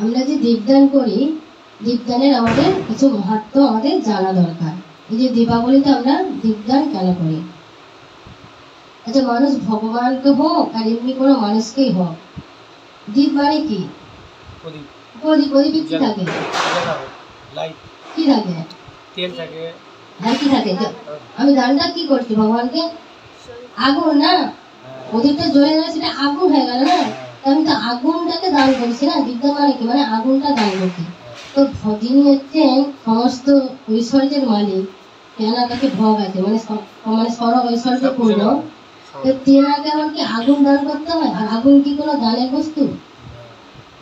আমরা যে দীপদান করি, দীপদানের আমাদের কিছু মাহাত্ম্য আমাদের জানা দরকার। এই যে দীপাবলিতে আমরা দীপদান কেন করি? আচ্ছা, মানুষ ভগবানকে হোক আর এমনি কোনো মানুষকেই হোক, দীপ মানে কি? প্রদীপ। প্রদীপে কি থাকে? কি থাকে? তেল থাকে। আর কি থাকে? আমি দানটা কি করছি ভগবানকে? আগুন না? প্রদীপটা জ্বলে গেলে সেটা আগুন হয়ে গেল না? আমি তো আগুনটাকে দান করছি না। দীপদান মানে কি? মানে আগুনটা দান করছি। তো যিনি হচ্ছেন সমস্ত ঐশ্বর্যের মালিক, তেনার কাছে ভোগ আছে, মানে সরব ঐশ্বর্য পূর্ণ, তো তেনাকে আমার কি আগুন দান করতে হয়? আর আগুন কি কোনো দানের বস্তু?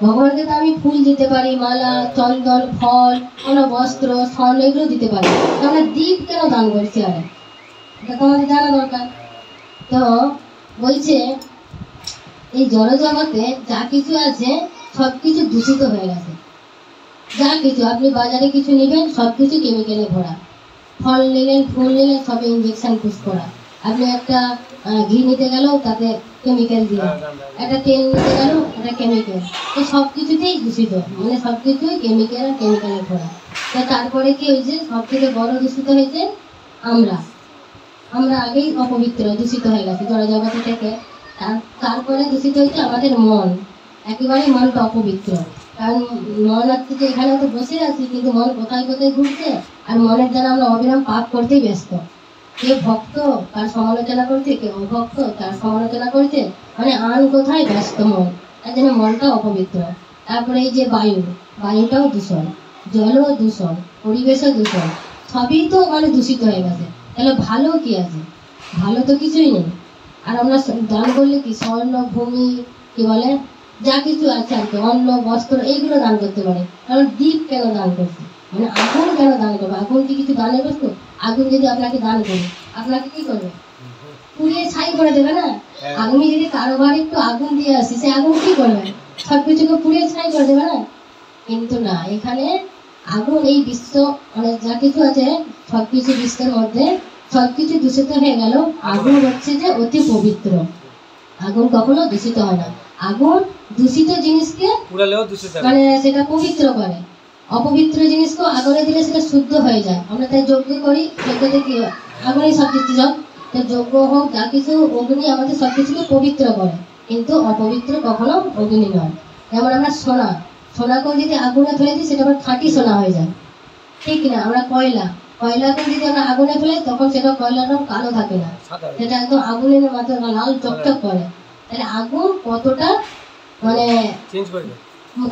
ভগবানকে তো আমি ফুল দিতে পারি, মালা, চন্দন, ফল, কোনো বস্ত্র, স্বর্ণ, এগুলো দিতে পারি। আমরা দীপ কেন দান করছি? আর এটা তো আমাদের জানা দরকার। তো বলছে এই জড়জগতে যা কিছু আছে সব কিছু দূষিত হয়ে গেছে। যা কিছু আপনি বাজারে কিছু নেবেন, সব কিছু কেমিক্যালে ভরা। ফল নিলেন, ফুল নিলেন, সবে ইঞ্জেকশন পুশ করা। আপনি একটা ঘি নিতে গেলেও তাতে কেমিক্যাল দিয়ে, একটা তেল নিতে গেলেও একটা কেমিক্যাল। তো সব কিছুতেই দূষিত, মানে সব কিছুই কেমিক্যাল আর কেমিক্যালে ভরা। তো তারপরে কি হয়েছে? সব থেকে বড় দূষিত হয়েছে আমরা। আগেই অপবিত্র, দূষিত হয়ে গেছে জড়জগতে থেকে। তারপরে দূষিত হয়েছে আমাদের মন। একেবারেই মনটা অপবিত্র। কারণ মন হচ্ছে যে এখানে তো বসে আছি, কিন্তু মন কোথায় কোথায় ঘুরছে। আর মনের দ্বারা আমরা অবিরাম পাপ করতেই ব্যস্ত। কে ভক্ত তার সমালোচনা করছে, কে অভক্ত তার সমালোচনা করছে, মানে আন কোথায় ব্যস্ত মন। তার জন্য মনটা অপবিত্র। তারপরে এই যে বায়ুটাও দূষণ, জলও দূষণ, পরিবেশও দূষণ, সবই তো মানে দূষিত হয়ে গেছে। তাহলে ভালো কি আছে? ভালো তো কিছুই নেই। আর আমরা দান করলে কি স্বর্ণ, ভূমি, কি বলে, যা কিছু আছে আর কি, অন্ন, বস্ত্র, এইগুলো দান করতে পারে। কারণ দ্বীপ কেন দান করছে? মানে আগুন কেন দান করবে? আগুন কি কিছু দানের বস্তু? আগুন যদি আপনাকে দান করে, আপনাকে কি করবে? পুড়িয়ে ছাই করে দেবে না? আমি যদি কারো বাড়ি একটু আগুন দিয়ে আসি, সে আগুন কি করবে? সবকিছুকে পুড়িয়ে ছাই করে দেবে না? কিন্তু না, এখানে আগুন, এই বিশ্ব মানে যা কিছু আছে সবকিছু বিশ্বের মধ্যে সবকিছু দূষিত হয়ে গেল। আগুন হচ্ছে যে অতি পবিত্র। আগুন কখনো দূষিত হয় না। আগুন দূষিত জিনিসকে মানে সেটা পবিত্র করে। অপবিত্র জিনিসকে আগুনে দিলে সেটা শুদ্ধ হয়ে যায়। আমরা তাই যজ্ঞ করি, যজ্ঞতে কি আগুনে সব কিছু সব, তো যজ্ঞ হোক যা কিছু, অগ্নি আমাদের সব কিছুকে পবিত্র করে। কিন্তু অপবিত্র কখনো অগ্নি নয়। যেমন আমরা সোনাকেও যদি আগুনে ফেলে দিই, সেটা আবার খাঁটি সোনা হয়ে যায়, ঠিক না? আমরা কয়লাকে যদি আমরা আগুনে ফেলাই, তখন সেটা কয়লার রং কালো থাকে না, সেটা একদম আগুনের মাথায় লাল চকচক করে। তাহলে আগুন কতটা মানে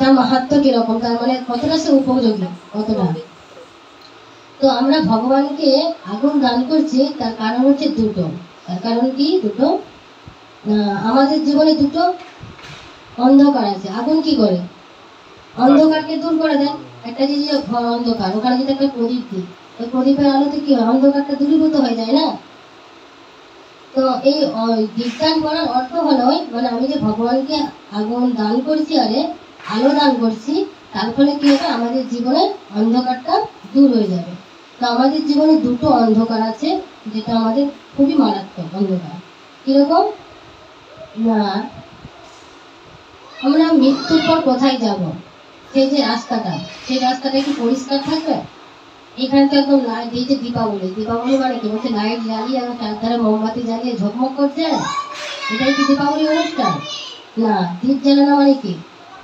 তার মাহাত্ম্য কিরকম, তার মানে কতটা সে উপযোগী, কতটা। তো আমরা ভগবানকে আগুন দান করছি, তার কারণ হচ্ছে দুটো। তার কারণ কি? দুটো। আমাদের জীবনে দুটো অন্ধকার আছে। আগুন কি করে? অন্ধকারকে দূর করে দেয়। একটা যে ঘর অন্ধকার, ওখানে যদি একটা প্রদীপ দিই, ওই প্রদীপের আলোতে কি হয়? অন্ধকারটা দূরীভূত হয়ে যায় না? তো এই দীপদান করার অর্থ হলো, মানে আমি যে ভগবানকে আগুন দান করছি, আলো দান করছি, তার ফলে কি হবে? আমাদের জীবনের অন্ধকারটা দূর হয়ে যাবে। তো আমাদের জীবনে দুটো অন্ধকার আছে, যেটা আমাদের খুবই মারাত্মক অন্ধকার। কিরকম না, আমরা মৃত্যুর পর কোথায় যাব? সেই যে রাস্তাটা, সেই রাস্তাটা কি পরিষ্কার থাকবে? এখানে তো একদম লাইট দিয়েছে। দীপাবলি মানে কি? বলছে লাইট জ্বালিয়ে আর চারধারে মোমবাতি জ্বালিয়ে ঝকমক করছে, এটাই কি দীপাবলি অনুষ্ঠান? না। দীপ জ্বালানো মানে কি?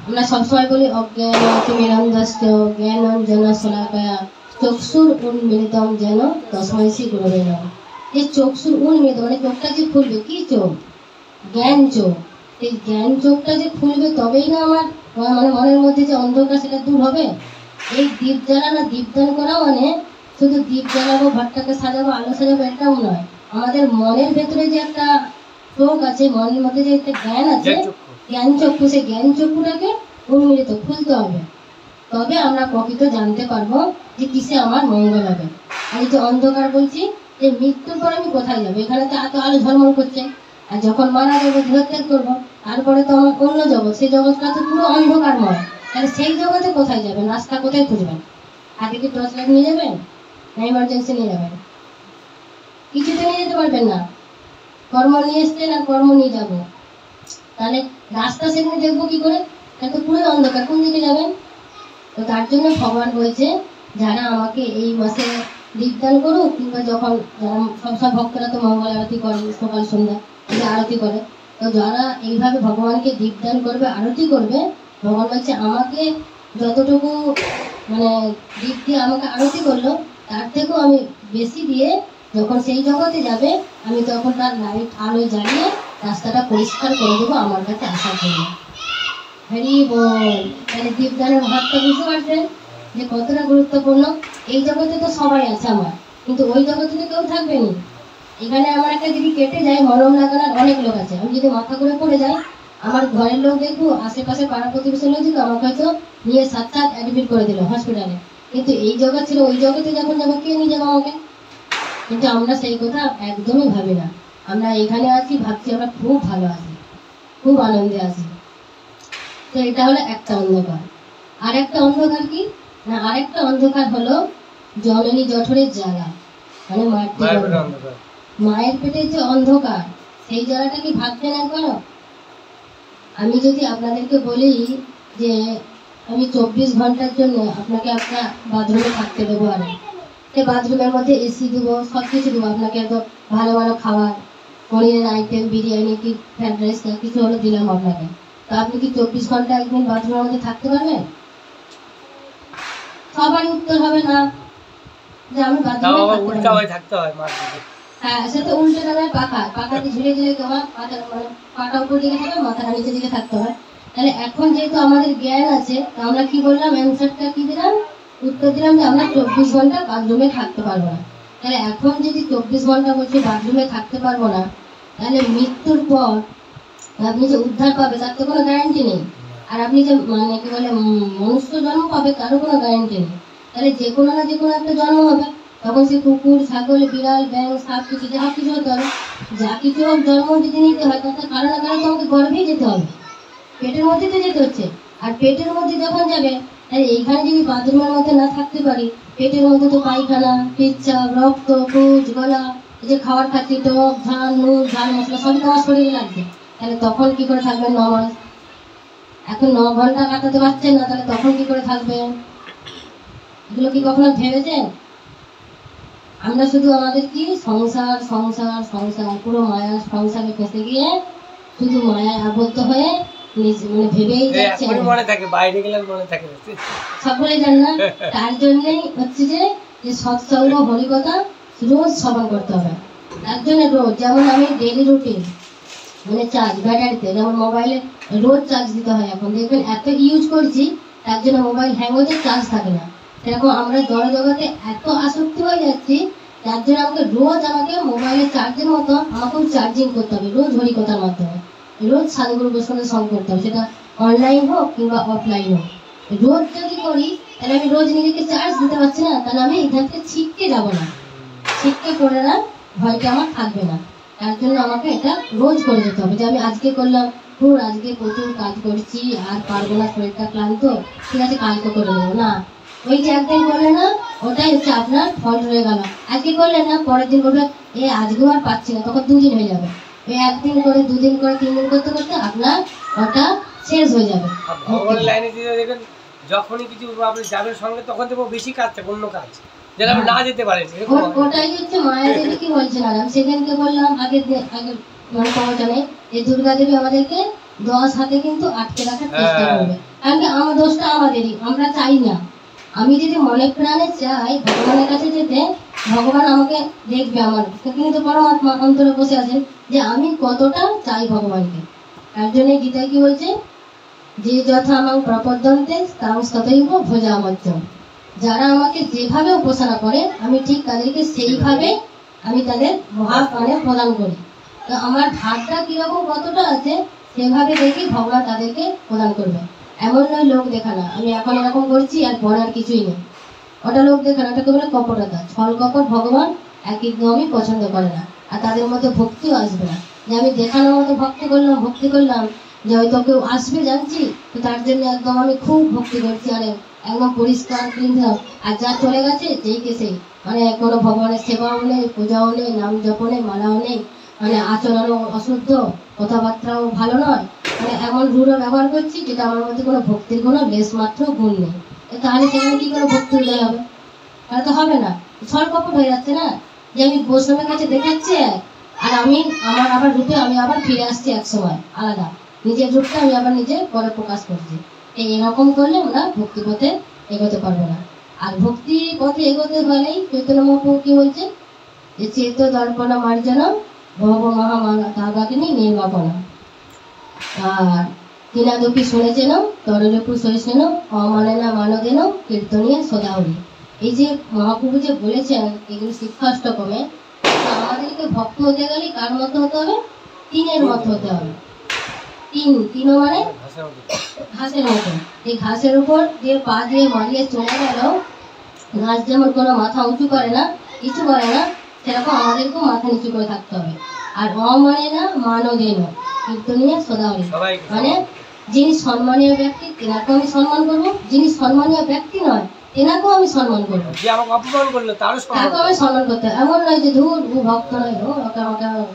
আমরা সবসময় বলি অজ্ঞানতিমিরান্ধস্য জ্ঞানাঞ্জন শলাকয়া চক্ষুর উন্মিলিতম যেন তস্मै শ্রী গুরবে নমঃ। এই চক্ষুর উন্মিলিত মানে চোখটা যে খুলবে, কি চোখ? জ্ঞান চোখ। এই জ্ঞান চোখটা যে খুলবে, তবেই না আমার মানে মনের মধ্যে যে অন্ধকার সেটা দূর হবে। এই দীপ জ্বালানো, দীপদান করা মানে শুধু দীপ জ্বালাবো, ঘরটাকে সাজাবো, আলো সাজাবো, এটাও নয়। আমাদের মনের ভেতরে যে একটা চোখ আছে, মনের মধ্যে যে একটা জ্ঞান আছে, জ্ঞান চক্ষু, সেই জ্ঞান চক্ষুটাকে উন্মিলিত খুলতে হবে। তবে আমরা প্রকৃত জানতে পারবো যে কিসে আমার মঙ্গল হবে। আর এই যে অন্ধকার বলছি, যে মৃত্যুর পর আমি কোথায় যাবো? এখানে তো এত আলো ঝলমল করছে, আর যখন মারা যাবো, দেহত্যাগ করবো, তারপরে তো আমার অন্য জগৎ, সেই জগৎটা তো পুরো অন্ধকারময়। তাহলে সেই জগতে কোথায় যাবেন? রাস্তা কোথায় খুঁজবেন? হাতে কি টর্চ লাইট নিয়ে যাবেন? না ইমার্জেন্সি নিয়ে যাবেন? কিছুতে নিয়ে যেতে পারবেন না। কর্ম নিয়ে এসছেন আর কর্ম নিয়ে যাবো, তাহলে রাস্তা সেখানে দেখবো কি করে? তাহলে তো পুরো অন্ধকার, কোন দিকে যাবেন? তো তার জন্য ভগবান বলছে যারা আমাকে এই মাসে দীপদান করুক, কিংবা যখন সব ভক্তরা তো মঙ্গল আরতি করে সকাল সন্ধ্যা, এই আরতি করে, তো যারা এইভাবে ভগবানকে দীপদান করবে, আরতি করবে, ভগবান বলছে আমাকে যতটুকু মানে দীপ দিয়ে আমাকে আরতি করলো, তার থেকেও আমি বেশি দিয়ে যখন সেই জগতে যাবে, আমি তখন তার লাইট আলো জ্বালিয়ে রাস্তাটা পরিষ্কার করে দেবো আমার কাছে আসার জন্য। হরি বল। তাহলে দীপদানের ভাবটা বুঝতে পারছেন যে কতটা গুরুত্বপূর্ণ। এই জগতে তো সবাই আছে আমার, কিন্তু ওই জগতে তো কেউ থাকবে না। এখানে আমার একটা যদি কেটে যায়, মলম লাগানোর অনেক লোক আছে, আমি যদি মাথা করে পড়ে যাই, আমার ঘরের লোক দেখবো, আশেপাশে পাড়া প্রতিবেশীর লোক দেখবো, আমাকে হয়তো নিয়ে সাক্ষাৎ অ্যাডমিট করে দিল হসপিটালে। কিন্তু এই জগৎ ছিল, ওই জগতে যখন যাবো কে নিয়ে যাবো আমাকে? কিন্তু আমরা সেই কথা একদমই ভাবি না। আমরা এখানে আছি, ভাবছি আমরা খুব ভালো আছি, খুব আনন্দে আছি। তো এটা হলো একটা অন্ধকার। আর একটা অন্ধকার কি না, আরেকটা অন্ধকার হলো জননী জঠরের জ্বালা, মানে মায়ের পেটের যে অন্ধকার, সেই জ্বালাটা কি ভাবছেন একবারও? আমি যদি আপনাদেরকে বলি যে আমি 24 ঘন্টার জন্য আপনাকে আপনার বাথরুমে থাকতে দেবো, আর সেই বাথরুমের মধ্যে এসি দেবো, সব কিছু দেবো আপনাকে, একদম ভালো ভালো খাবার, পনিরের আইটেম, বিরিয়ানি কি ফ্রাইড রাইস কিছু হলো দিলাম আপনাকে, তো আপনি কি 24 ঘন্টা একদিন বাথরুমের মধ্যে থাকতে পারবেন? সবারই উত্তর হবে না, যে আমি বাথরুমে থাকতে হয়। হ্যাঁ, সে তো উল্টে দাঁড়ায়, পাখাতে ঝুলে ঝুলে তোমার পাটা উপর দিকে থাকবে, মাথাটা নিচের দিকে থাকতে হয়। তাহলে এখন যেহেতু আমাদের জ্ঞান আছে, আমরা কি বললাম, অ্যান্সারটা কি দিলাম, উত্তর দিলাম যে আমরা 24 ঘন্টা বাথরুমে থাকতে পারবো না। তাহলে এখন যদি 24 ঘন্টা বলছি বাথরুমে থাকতে পারবো না, তাহলে মৃত্যুর পর আপনি যে উদ্ধার পাবে তার তো কোনো গ্যারান্টি নেই। আর আপনি যে মানে কি বলে মনুষ্য জন্ম পাবে, তারও কোনো গ্যারান্টি নেই। তাহলে যে কোনো না যে কোনো একটা জন্ম হবে, তখন সে কুকুর, ছাগল, বিড়াল, ব্যাঙ, সাপ, কিছু যা কিছু হতে হবে, যা কিছু হোক জন্ম যদি নিতে হয়, তাতে কারো না কারো তোমাকে গর্ভেই যেতে হবে, পেটের মধ্যে তো যেতে হচ্ছে। আর পেটের মধ্যে যখন যাবে, তাহলে এইখানে যদি বাথরুমের মধ্যে না থাকতে পারি, পেটের মধ্যে তো পায়খানা, পেচ্ছাপ, রক্ত, পুজ, গলা, এই যে খাবার খাচ্ছি, টক, ঝাল, নুন, ঝাল মশলা সবই তোমার শরীরে লাগছে, তাহলে তখন কি করে থাকবেন 9 মাস? এখন 9 ঘন্টা কাটাতে পারছেন না, তাহলে তখন কি করে থাকবেন? এগুলো কি কখনো ভেবেছেন? আমরা শুধু আমাদের কি সংসার সংসার সংসার, পুরো মায়া সংসারে ফেসে গিয়ে শুধু মায়ায় আবদ্ধ হয়ে মানে ভেবেই যাচ্ছে, মনে থাকে, বাইরে গেলে মনে থাকে, সকলে জান না। তার জন্যই হচ্ছে যে সৎসঙ্গ, হরিকথা রোজ শ্রবণ করতে হবে। তার জন্য রোজ, যেমন আমি ডেলি রুটিন মানে চার্জ ব্যাটারিতে, যেমন মোবাইলে রোজ চার্জ দিতে হয়, এখন দেখবেন এত ইউজ করছি তার জন্য মোবাইল হ্যাং হয়ে যায়, চার্জ থাকে না। সেরকম আমরা জড় জগতে এত আসক্তি হয়ে যাচ্ছি, যার জন্য আমাকে মোবাইলের চার্জের মতো আমাকেও চার্জিং করতে হবে, রোজ হরিকথার মাধ্যমে, রোজ সাধুগুরু বৈষ্ণবের সঙ্গ করতে হবে, সেটা অনলাইন হোক কিংবা অফলাইন হোক। রোজ যদি করি, তাহলে আমি রোজ নিজেকে চার্জ দিতে পারছি না, তাহলে আমি এখান থেকে ছিটকে যাবো না, ছিটকে পড়ে না, ভয়টা আমার থাকবে না। তার জন্য আমাকে এটা রোজ করে যেতে হবে, যে আমি আজকে করলাম, আজকে প্রচুর কাজ করছি আর পারবো না, শরীরটা ক্লান্ত, ঠিক আছে কালকে করে নেবো না। ওই যে একদিন করলে না, ওটাই হচ্ছে আপনার ফল্ট রয়ে গেল। আজকে করলেন না, পরের দিন করবে আজকেও আর পাচ্ছি না, তখন 2 দিন হয়ে যাবে। ওই 1 দিন করে 2 দিন করে 3 দিন করতে করতে আপনার ওটা শেষ হয়ে যাবে। ভগবান লাইনে দিয়ে দেখেন, যখনই কিছু আপনি যাবেন সঙ্গে, তখন তো বেশি কাজ থাকে, অন্য কাজ যেটা আপনি না যেতে পারেন। ওটাই হচ্ছে মায়া দেবী কি বলছেন, আর আমি সেদিনকে বললাম আগের মানে প্রবচনে, যে দুর্গা দেবী আমাদেরকে 10 হাতে কিন্তু আটকে রাখার চেষ্টা করবে, কারণ কি আমার দোষটা আমাদেরই, আমরা চাই না। আমি যদি মনে প্রাণে চাই ভগবানের কাছে যেতে, ভগবান আমাকে দেখবে, আমার কিন্তু পরমাত্মা অন্তরে বসে আছেন যে আমি কতটা চাই ভগবানকে। তার জন্য গীতায় কি বলছে, যে যথা আমাকে প্রপদ্যন্তে তাং ততৈব ভজামজ্জম, যারা আমাকে যেভাবে উপাসনা করে আমি ঠিক তাদেরকে সেইভাবে আমি তাদের মহাপ্রাণে প্রদান করি। তো আমার ভাগটা কিরকম কতটা আছে সেভাবে দেখি ভগবান তাদেরকে প্রদান করবে। এমন নয় লোক দেখানো, আমি এখন এরকম করছি আর পরে আর কিছুই নেই, ওটা লোক দেখানো, ওটাকে বলে কপটতা, ছল কপট ভগবান একদমই পছন্দ করে না। আর তাদের মধ্যে ভক্তিও আসবে না, যে আমি দেখানোর মতো ভক্তি করলাম যে হয়তো কেউ আসবে জানছি, তো তার জন্য একদম আমি খুব ভক্তি করছি, আরে একদম পরিষ্কার ক্লিন, আর যা চলে গেছে যেই কে সেই, মানে কোনো ভগবানের সেবাও নেই, পূজাও নেই, নাম জপ নেই, মালাও নেই, মানে আচরণও অশুদ্ধ, কথাবার্তাও ভালো নয়, মানে এমন রূঢ় ব্যবহার করছি যেটা আমার মধ্যে কোনো ভক্তির কোনো লেশ মাত্র গুণ নেই। তাহলে সেখানে কি করে ভক্তি উদয় হবে? তাহলে তো হবে না, ছলকপট হয়ে যাচ্ছে না, যে আমি বৈষ্ণবের কাছে দেখাচ্ছি আর আমি আমার আবার রূপে আমি আবার ফিরে আসছি এক সময় আলাদা, নিজের রূপটা আমি আবার নিজে পরে প্রকাশ করছি। এরকম করলে আমরা ভক্তি পথে এগোতে পারবো না। আর ভক্তি পথে এগোতে হলেই চৈতন্য মহাপ্রভু কি বলছে, যে চেত দর্পণ মার্জনা ভব মহামাগাগ্নি নির্বাপনা। আর কিনাদপি শুনেছেন তরলেপু সহিষ্ণু অমানে না মানদেন কীর্তনীয় সদাহরি। এই যে মহাপ্রভু যে বলেছেন এগুলো শিক্ষাষ্টকমে, আমাদেরকে ভক্ত হতে গেলে কার মতো হতে হবে? তিনের মতো হতে হবে। তিনও মানে ঘাসের মতো। এই ঘাসের উপর দিয়ে পা দিয়ে মারিয়ে চলে গেল, ঘাস যেমন কোনো মাথা উঁচু করে না, কিছু করে না, সেরকম আমাদেরকেও মাথা নিচু করে থাকতে হবে। আর মানে না মানও দেন কীর্তনীয় সদাহরি, মানে যিনি সম্মানীয় ব্যক্তি তেনাকেও আমি সম্মান করবো, যিনি সম্মানীয় ব্যক্তি নয় তেনাকেও আমি সম্মান করবো, তাকেও আমি সম্মান করতে হবে। এমন নয় যে ধূর ও ভক্ত নয়,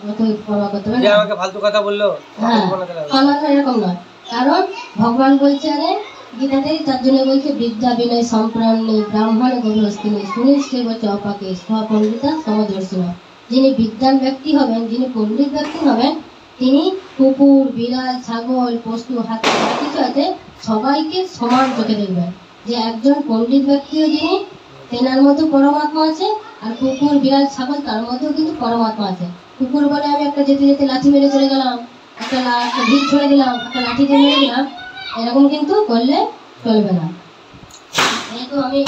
ওকে পরোয়া করতে হবে না, ফালতু কথা বললো, হ্যাঁ সম্মান এরকম নয়। কারণ ভগবান বলছে গীতাতেই, তার জন্য বলছে বিদ্যা বিনয় সম্প্রাণ নেই ব্রাহ্মণ গভীরস্তিনী শুনি সে বলছে অপাকে স্বপণ্ডিতা সমদর্শিনা। যিনি বিদ্যান ব্যক্তি হবেন, যিনি পণ্ডিত ব্যক্তি হবেন, তিনি কুকুর বিড়াল ছাগল পশু হাতি যা কিছু আছে সবাইকে সমান চোখে দেখবেন। যে একজন পণ্ডিত ব্যক্তিও যিনি তেনার মধ্যে পরমাত্মা আছে, আর কুকুর বিড়াল ছাগল তার মধ্যেও কিন্তু পরমাত্মা আছে। কুকুর বলে আমি একটা যেতে যেতে লাঠি মেরে চলে গেলাম, একটা ভিড় ছড়ে দিলাম, একটা লাঠি দিয়ে মেরে দিলাম, এরকম কিন্তু করলে চলবে না। যেহেতু আমি